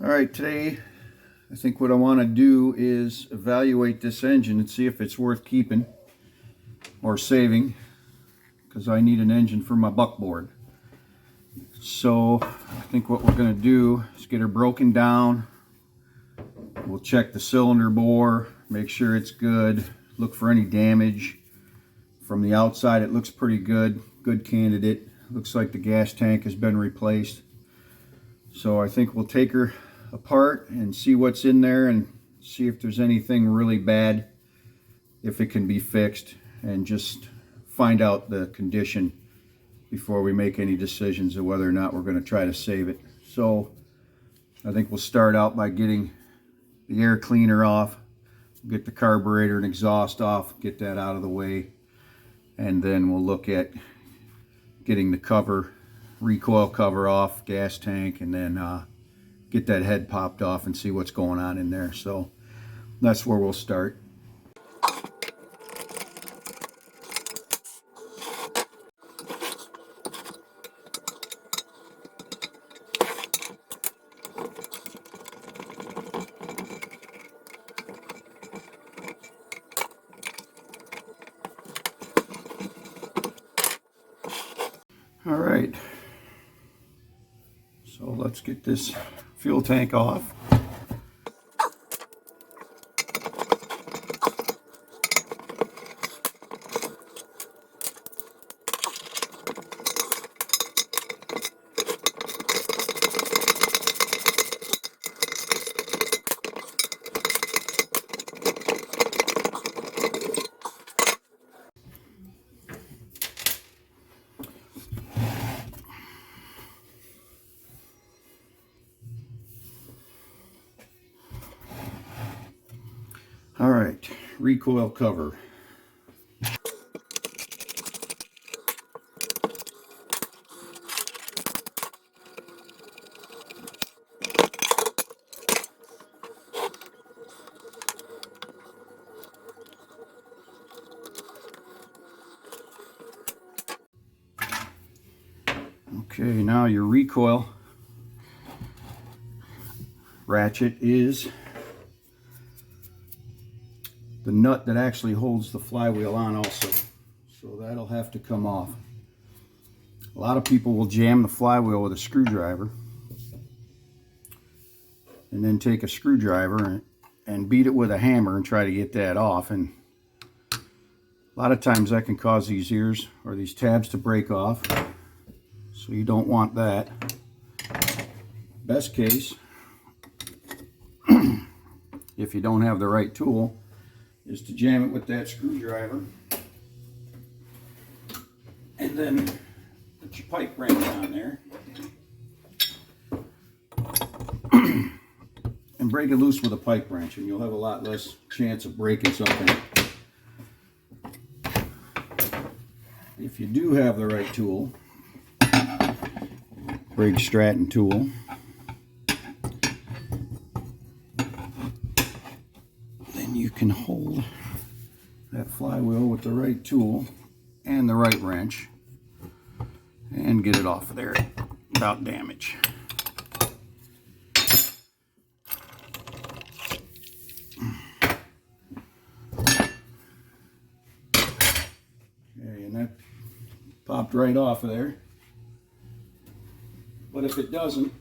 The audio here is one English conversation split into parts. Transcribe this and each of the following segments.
All right, today I think what I want to do is evaluate this engine and see if it's worth keeping or saving, because I need an engine for my buckboard. So I think what we're going to do is get her broken down. We'll check the cylinder bore, make sure it's good, look for any damage. From the outside it looks pretty good, good candidate. Looks like the gas tank has been replaced. So I think we'll take her apart and see what's in there and see if there's anything really bad, if it can be fixed, and just find out the condition before we make any decisions of whether or not we're going to try to save it. So I think we'll start out by getting the air cleaner off, get the carburetor and exhaust off, get that out of the way, and then we'll look at getting the cover, recoil cover off, gas tank, and then get that head popped off and see what's going on in there. So that's where we'll start. All right, so let's get this fuel tank off. All right, recoil cover. Okay, now your recoil ratchet is the nut that actually holds the flywheel on also. So that'll have to come off. A lot of people will jam the flywheel with a screwdriver and then take a screwdriver and beat it with a hammer and try to get that off. And a lot of times that can cause these ears or these tabs to break off. So you don't want that. Best case, if you don't have the right tool, is to jam it with that screwdriver and then put your pipe wrench on there and break it loose with a pipe wrench, and you'll have a lot less chance of breaking something. If you do have the right tool, Briggs Stratton tool, then you can hold that flywheel with the right tool and the right wrench and get it off of there without damage. Okay, and that popped right off of there. But if it doesn't,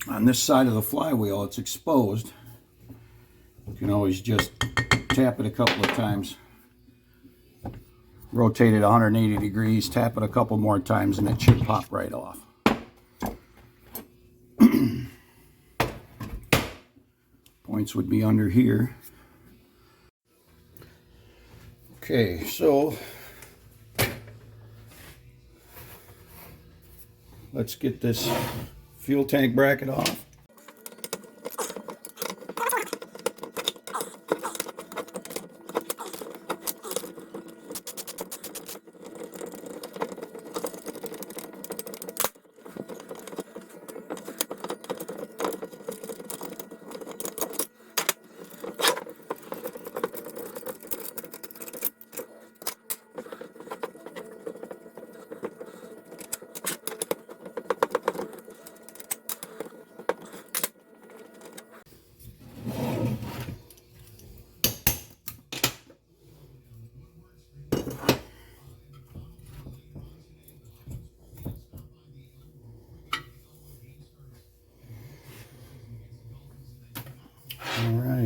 on this side of the flywheel, it's exposed. You can always just tap it a couple of times, rotate it 180 degrees, tap it a couple more times, and it should pop right off. Points would be under here. Okay, so let's get this fuel tank bracket off.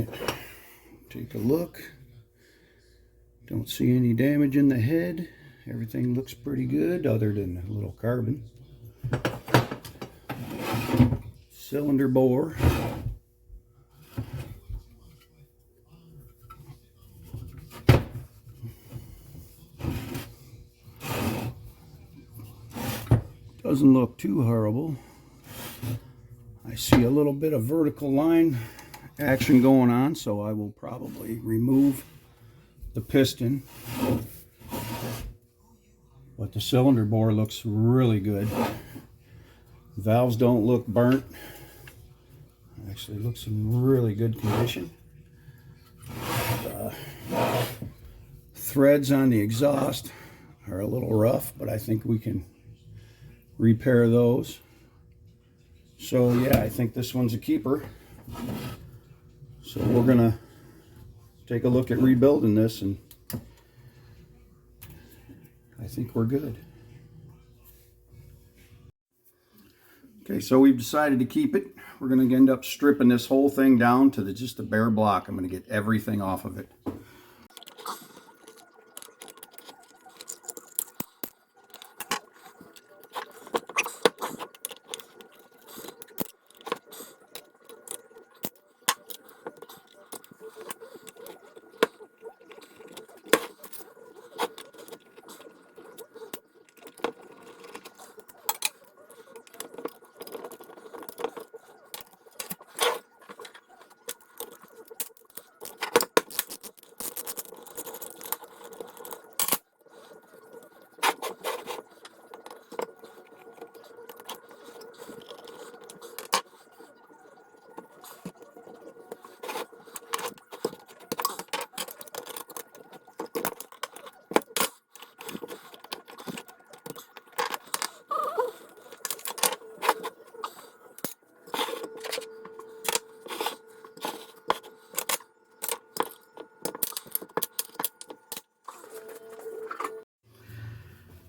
right, take a look. Don't see any damage in the head. Everything looks pretty good other than a little carbon. Cylinder bore. Doesn't look too horrible. I see a little bit of vertical line action going on, so I will probably remove the piston. But the cylinder bore looks really good. Valves don't look burnt. Actually looks in really good condition. Threads on the exhaust are a little rough, but I think we can repair those. So yeah, I think this one's a keeper. So we're gonna take a look at rebuilding this, and I think we're good. Okay, so we've decided to keep it. We're going to end up stripping this whole thing down to just a bare block. I'm going to get everything off of it.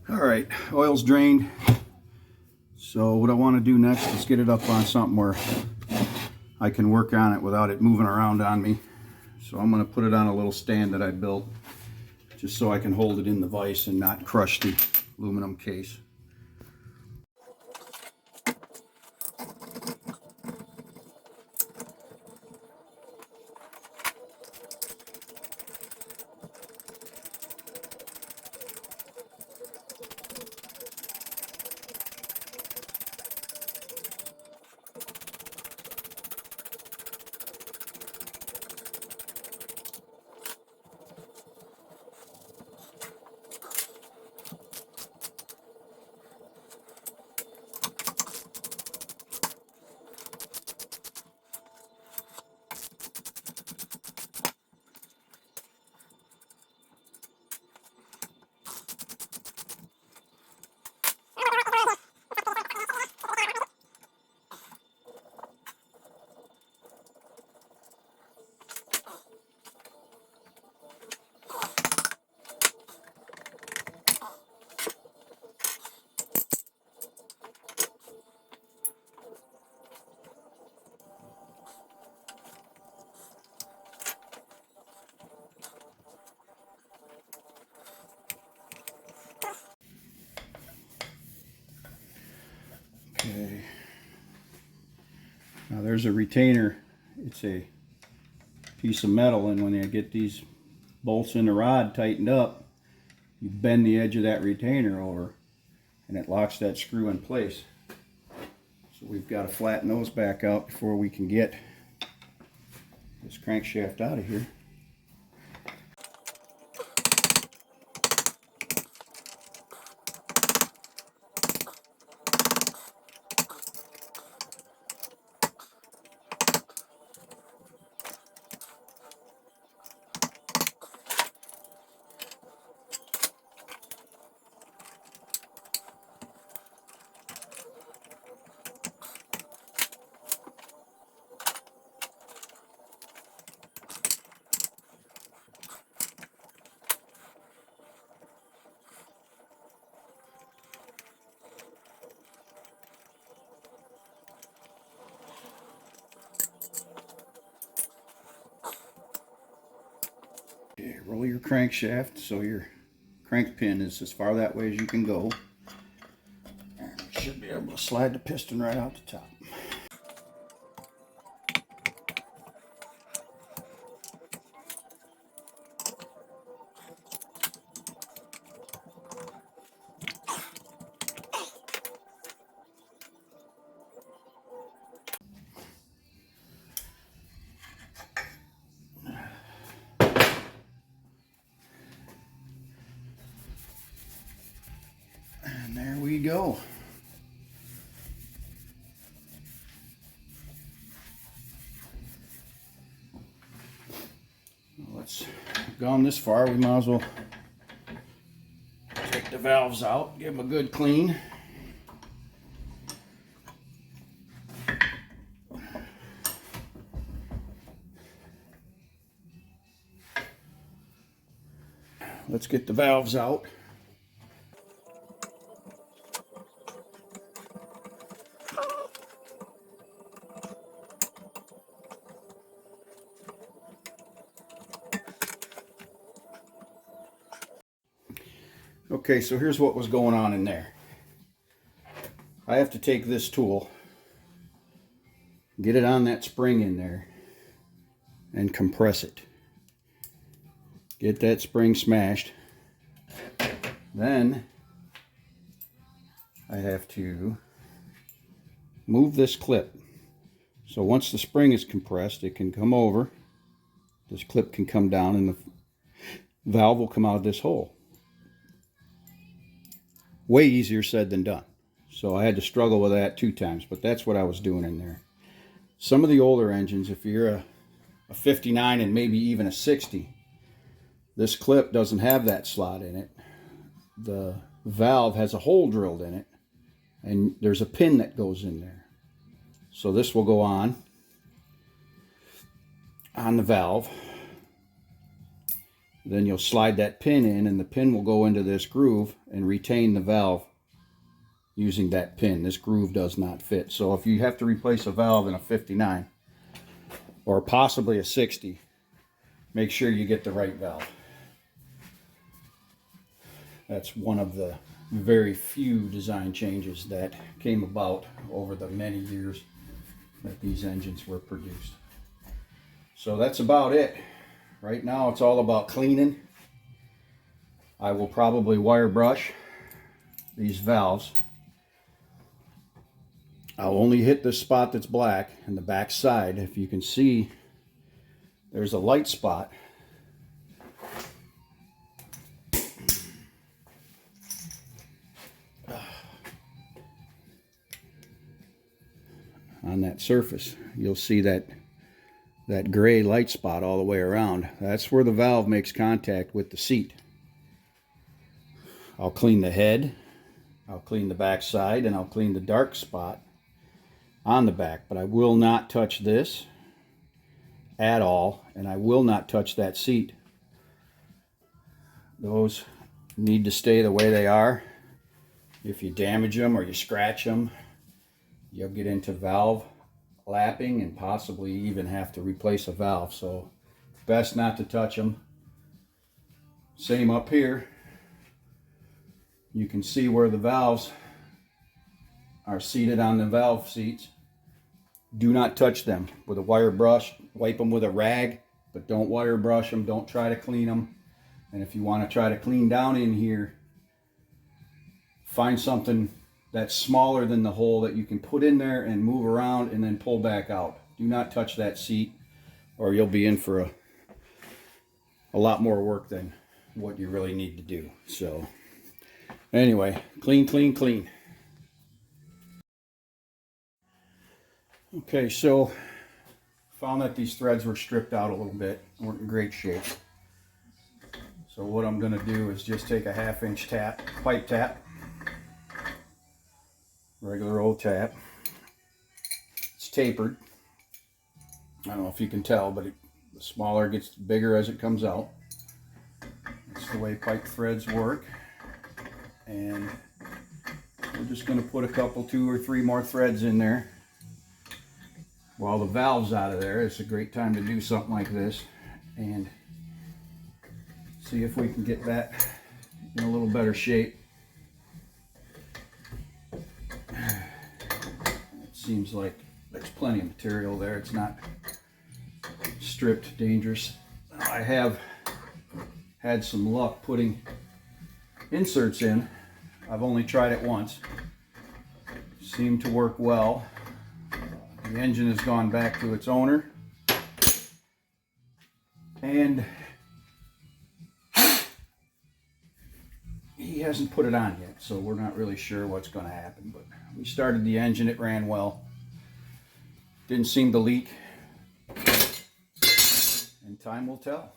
All right, oil's drained. So what I want to do next is get it up on something where I can work on it without it moving around on me. So I'm going to put it on a little stand that I built, just so I can hold it in the vise and not crush the aluminum case. Okay. Now there's a retainer. It's a piece of metal, and when you get these bolts in the rod tightened up, you bend the edge of that retainer over and it locks that screw in place. So we've got to flatten those back out before we can get this crankshaft out of here. Okay, roll your crankshaft so your crank pin is as far that way as you can go. And you should be able to slide the piston right out the top. And there we go. Let's gone this far, we might as well take the valves out, give them a good clean. Let's get the valves out. Okay, so here's what was going on in there. I have to take this tool, get it on that spring in there, and compress it. Get that spring smashed. Then I have to move this clip. So once the spring is compressed, it can come over. This clip can come down and the valve will come out of this hole. Way easier said than done. So I had to struggle with that 2 times, but that's what I was doing in there. Some of the older engines, if you're a 59 and maybe even a 60, this clip doesn't have that slot in it. The valve has a hole drilled in it, and there's a pin that goes in there. So this will go on the valve. Then you'll slide that pin in, and the pin will go into this groove and retain the valve using that pin. This groove does not fit. So if you have to replace a valve in a 59 or possibly a 60, make sure you get the right valve. That's one of the very few design changes that came about over the many years that these engines were produced. So that's about it. Right now it's all about cleaning. I will probably wire brush these valves. I'll only hit this spot that's black in the back side. If you can see, there's a light spot. On that surface, you'll see that gray light spot all the way around. That's where the valve makes contact with the seat. I'll clean the head, I'll clean the back side, and I'll clean the dark spot on the back, but I will not touch this at all, and I will not touch that seat. Those need to stay the way they are. If you damage them or you scratch them, you'll get into valve lapping and possibly even have to replace a valve. So best not to touch them. Same up here. You can see where the valves are seated on the valve seats. Do not touch them with a wire brush. Wipe them with a rag, but don't wire brush them. Don't try to clean them. And if you want to try to clean down in here, find something that's smaller than the hole that you can put in there and move around and then pull back out. Do not touch that seat, or you'll be in for a lot more work than what you really need to do. So anyway, clean, clean, clean. Okay, so found that these threads were stripped out a little bit, weren't in great shape. So what I'm going to do is just take a 1/2 inch tap, pipe tap, regular old tap. It's tapered. I don't know if you can tell, but the smaller it gets, bigger as it comes out. That's the way pipe threads work. And we're just going to put a couple, 2 or 3 more threads in there. While the valve's out of there, it's a great time to do something like this. And See if we can get that in a little better shape. It seems like there's plenty of material there. It's not stripped dangerous. I have had some luck putting inserts in. I've only tried it once. Seemed to work well. The engine has gone back to its owner, and he hasn't put it on yet, so we're not really sure what's going to happen. But we started the engine, it ran well, didn't seem to leak, and time will tell.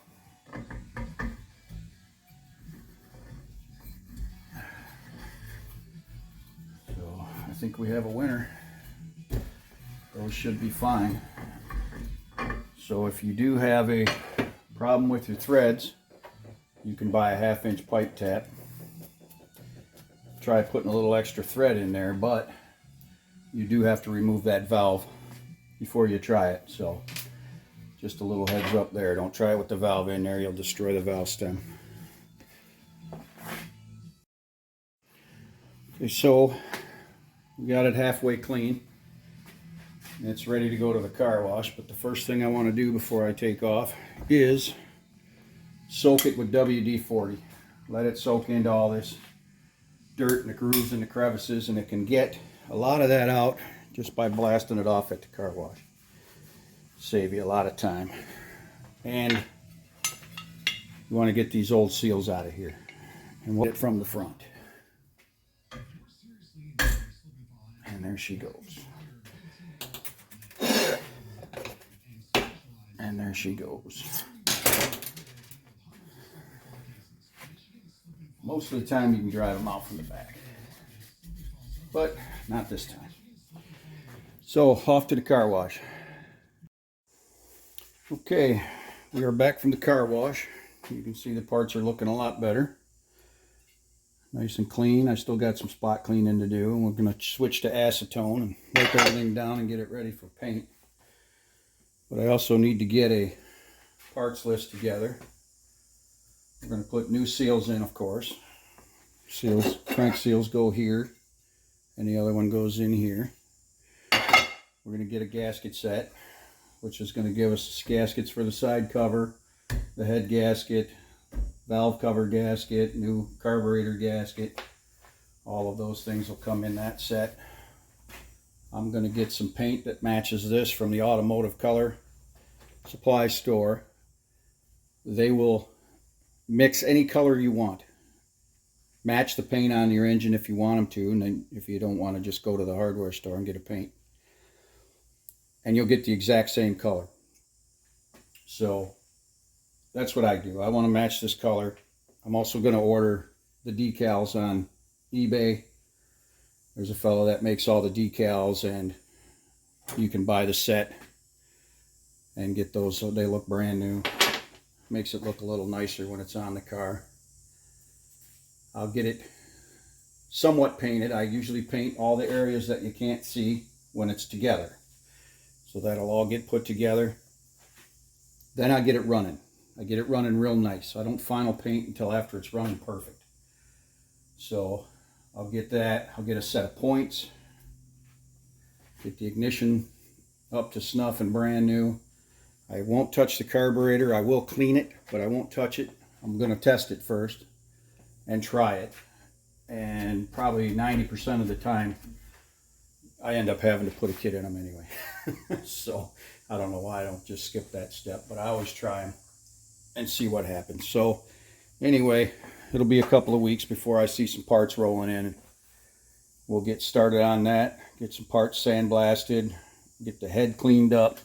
So I think we have a winner. Those should be fine. So if you do have a problem with your threads, you can buy a 1/2-inch pipe tap. Try putting a little extra thread in there, but you do have to remove that valve before you try it. So just a little heads up there. Don't try it with the valve in there. You'll destroy the valve stem. Okay, so we got it halfway clean. It's ready to go to the car wash, but the first thing I want to do before I take off is soak it with WD-40. Let it soak into all this dirt and the grooves and the crevices, and it can get a lot of that out just by blasting it off at the car wash. Save you a lot of time. And you want to get these old seals out of here, and we'll get it from the front. And there she goes. And there she goes. Most of the time you can drive them out from the back, but not this time. So off to the car wash. Okay, we are back from the car wash. You can see the parts are looking a lot better. Nice and clean. I still got some spot cleaning to do, and we're going to switch to acetone and wipe everything down and get it ready for paint. But I also need to get a parts list together. We're going to put new seals in, of course. Seals, crank seals go here, and the other one goes in here. We're going to get a gasket set, which is going to give us gaskets for the side cover, the head gasket, valve cover gasket, new carburetor gasket. All of those things will come in that set. I'm going to get some paint that matches this from the automotive color supply store. They will mix any color you want. Match the paint on your engine if you want them to, and then if you don't want to, just go to the hardware store and get a paint. And you'll get the exact same color. So that's what I do. I want to match this color. I'm also going to order the decals on eBay. There's a fellow that makes all the decals, and you can buy the set and get those so they look brand new. Makes it look a little nicer when it's on the car. I'll get it somewhat painted. I usually paint all the areas that you can't see when it's together. So that'll all get put together. Then I get it running. I get it running real nice. I don't final paint until after it's running perfect. So I'll get that. I'll get a set of points. Get the ignition up to snuff and brand new. I won't touch the carburetor. I will clean it, but I won't touch it. I'm going to test it first and try it. And probably 90% of the time, I end up having to put a kit in them anyway. So I don't know why I don't just skip that step, but I always try them and see what happens. So anyway, it'll be a couple of weeks before I see some parts rolling in. We'll get started on that, get some parts sandblasted, get the head cleaned up.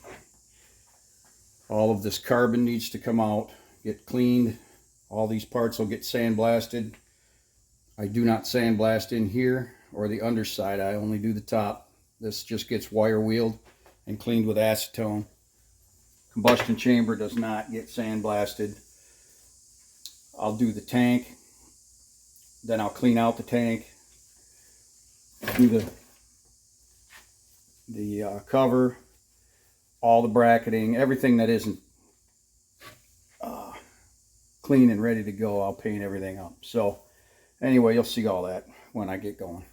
All of this carbon needs to come out, get cleaned. All these parts will get sandblasted. I do not sandblast in here or the underside. I only do the top. This just gets wire wheeled and cleaned with acetone. Combustion chamber does not get sandblasted. I'll do the tank, then I'll clean out the tank, do the cover, all the bracketing, everything that isn't clean and ready to go, I'll paint everything up. So anyway, you'll see all that when I get going.